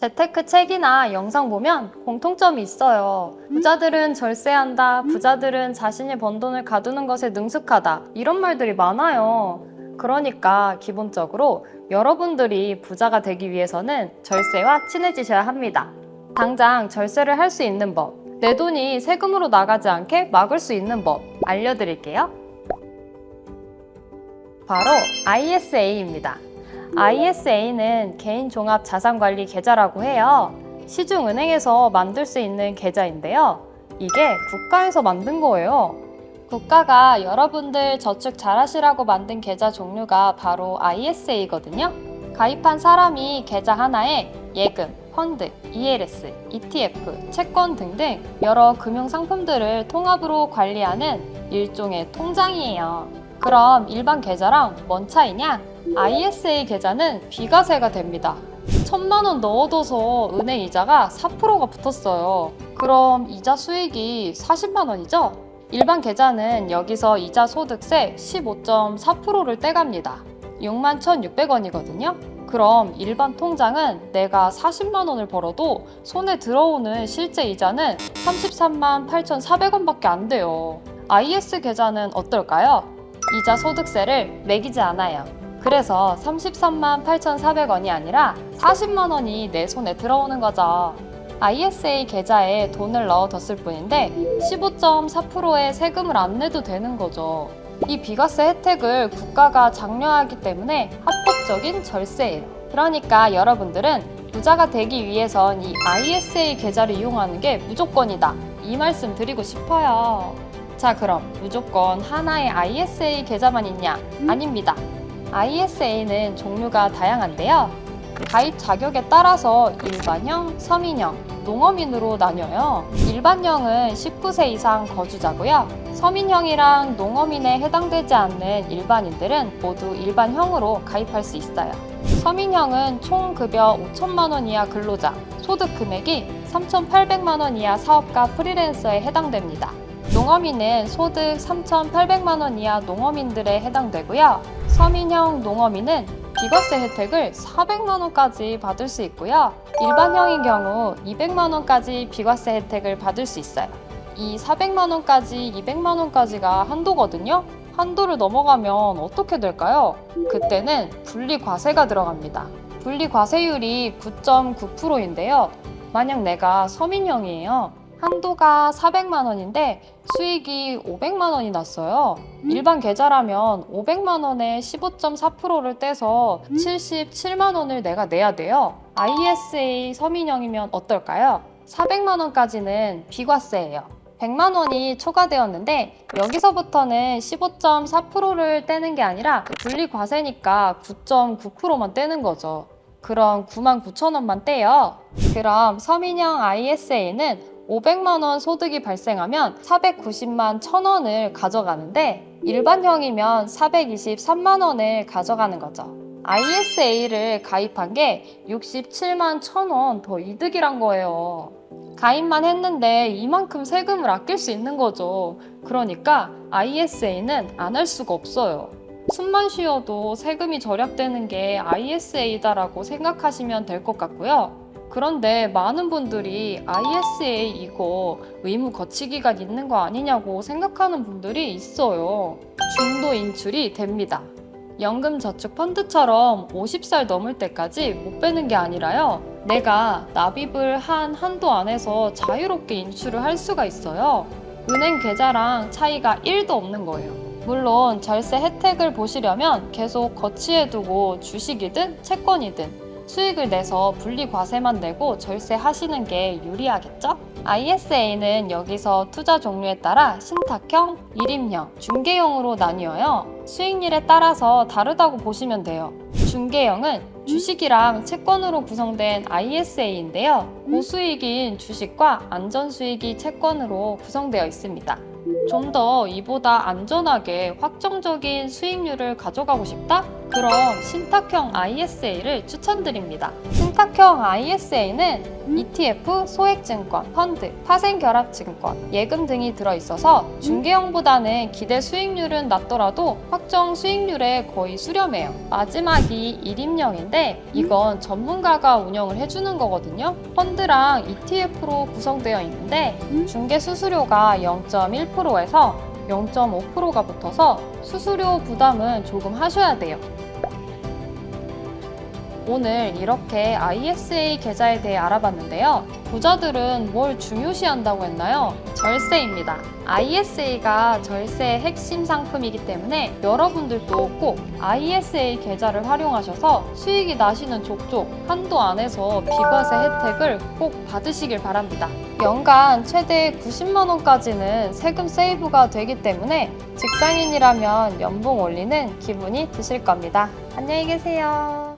재테크 책이나 영상 보면 공통점이 있어요. 부자들은 절세한다, 부자들은 자신이 번 돈을 가두는 것에 능숙하다, 이런 말들이 많아요. 그러니까 기본적으로 여러분들이 부자가 되기 위해서는 절세와 친해지셔야 합니다. 당장 절세를 할 수 있는 법, 내 돈이 세금으로 나가지 않게 막을 수 있는 법 알려드릴게요. 바로 ISA입니다. ISA는 개인종합자산관리 계좌라고 해요. 시중은행에서 만들 수 있는 계좌인데요. 이게 국가에서 만든 거예요. 국가가 여러분들 저축 잘하시라고 만든 계좌 종류가 바로 ISA거든요. 가입한 사람이 계좌 하나에 예금, 펀드, ELS, ETF, 채권 등등 여러 금융상품들을 통합으로 관리하는 일종의 통장이에요. 그럼 일반 계좌랑 뭔 차이냐? ISA 계좌는 비과세가 됩니다. 1,000만 원 넣어둬서 은행 이자가 4%가 붙었어요. 그럼 이자 수익이 40만 원이죠? 일반 계좌는 여기서 이자 소득세 15.4%를 떼갑니다. 61,600원이거든요. 그럼 일반 통장은 내가 40만 원을 벌어도 손에 들어오는 실제 이자는 33만 8,400원밖에 안 돼요. IS 계좌는 어떨까요? 이자 소득세를 매기지 않아요. 그래서 33만 8,400원이 아니라 40만 원이 내 손에 들어오는 거죠. ISA 계좌에 돈을 넣어뒀을 뿐인데 15.4%의 세금을 안 내도 되는 거죠. 이 비과세 혜택을 국가가 장려하기 때문에 합법적인 절세예요. 그러니까 여러분들은 부자가 되기 위해선 이 ISA 계좌를 이용하는 게 무조건이다. 이 말씀 드리고 싶어요. 자, 그럼 무조건 하나의 ISA 계좌만 있냐? 아닙니다. ISA는 종류가 다양한데요. 가입 자격에 따라서 일반형, 서민형, 농어민으로 나뉘어요. 일반형은 19세 이상 거주자고요. 서민형이랑 농어민에 해당되지 않는 일반인들은 모두 일반형으로 가입할 수 있어요. 서민형은 총 급여 5천만 원 이하 근로자, 소득 금액이 3,800만 원 이하 사업가 프리랜서에 해당됩니다. 농어민은 소득 3,800만 원 이하 농어민들에 해당되고요. 서민형 농어민은 비과세 혜택을 400만 원까지 받을 수 있고요. 일반형인 경우 200만 원까지 비과세 혜택을 받을 수 있어요. 이 400만 원까지 200만 원까지가 한도거든요. 한도를 넘어가면 어떻게 될까요? 그때는 분리과세가 들어갑니다. 분리과세율이 9.9%인데요. 만약 내가 서민형이에요. 한도가 400만 원인데 수익이 500만 원이 났어요. 일반 계좌라면 500만 원에 15.4%를 떼서 77만 원을 내가 내야 돼요. ISA 서민형이면 어떨까요? 400만 원까지는 비과세예요. 100만 원이 초과되었는데 여기서부터는 15.4%를 떼는 게 아니라 분리과세니까 9.9%만 떼는 거죠. 그럼 99,000원만 떼요. 그럼 서민형 ISA는 500만 원 소득이 발생하면 490만 1,000원을 가져가는데 일반형이면 423만 원을 가져가는 거죠. ISA를 가입한 게 67만 1,000원 더 이득이란 거예요. 가입만 했는데 이만큼 세금을 아낄 수 있는 거죠. 그러니까 ISA는 안 할 수가 없어요. 숨만 쉬어도 세금이 절약되는 게 ISA다라고 생각하시면 될 것 같고요. 그런데 많은 분들이 ISA 이거 의무 거치 기간 있는 거 아니냐고 생각하는 분들이 있어요. 중도 인출이 됩니다. 연금저축펀드처럼 50살 넘을 때까지 못 빼는 게 아니라요. 내가 납입을 한 한도 안에서 자유롭게 인출을 할 수가 있어요. 은행 계좌랑 차이가 1도 없는 거예요. 물론 절세 혜택을 보시려면 계속 거치해두고 주식이든 채권이든 수익을 내서 분리과세만 내고 절세하시는 게 유리하겠죠? ISA는 여기서 투자 종류에 따라 신탁형, 일임형, 중개형으로 나뉘어요. 수익률에 따라서 다르다고 보시면 돼요. 중개형은 주식이랑 채권으로 구성된 ISA인데요. 고수익인 주식과 안전수익이 채권으로 구성되어 있습니다. 좀 더 이보다 안전하게 확정적인 수익률을 가져가고 싶다? 그럼 신탁형 ISA를 추천드립니다. 신탁형 ISA는 ETF, 소액증권, 펀드, 파생결합증권, 예금 등이 들어있어서 중개형보다는 기대 수익률은 낮더라도 확정 수익률에 거의 수렴해요. 마지막이 일임형인데 이건 전문가가 운영을 해주는 거거든요. 펀드랑 ETF로 구성되어 있는데 중개 수수료가 0.1%에서 0.5%가 붙어서 수수료 부담은 조금 하셔야 돼요. 오늘 이렇게 ISA 계좌에 대해 알아봤는데요. 부자들은 뭘 중요시한다고 했나요? 절세입니다. ISA가 절세의 핵심 상품이기 때문에 여러분들도 꼭 ISA 계좌를 활용하셔서 수익이 나시는 족족 한도 안에서 비과세 혜택을 꼭 받으시길 바랍니다. 연간 최대 90만 원까지는 세금 세이브가 되기 때문에 직장인이라면 연봉 올리는 기분이 드실 겁니다. 안녕히 계세요.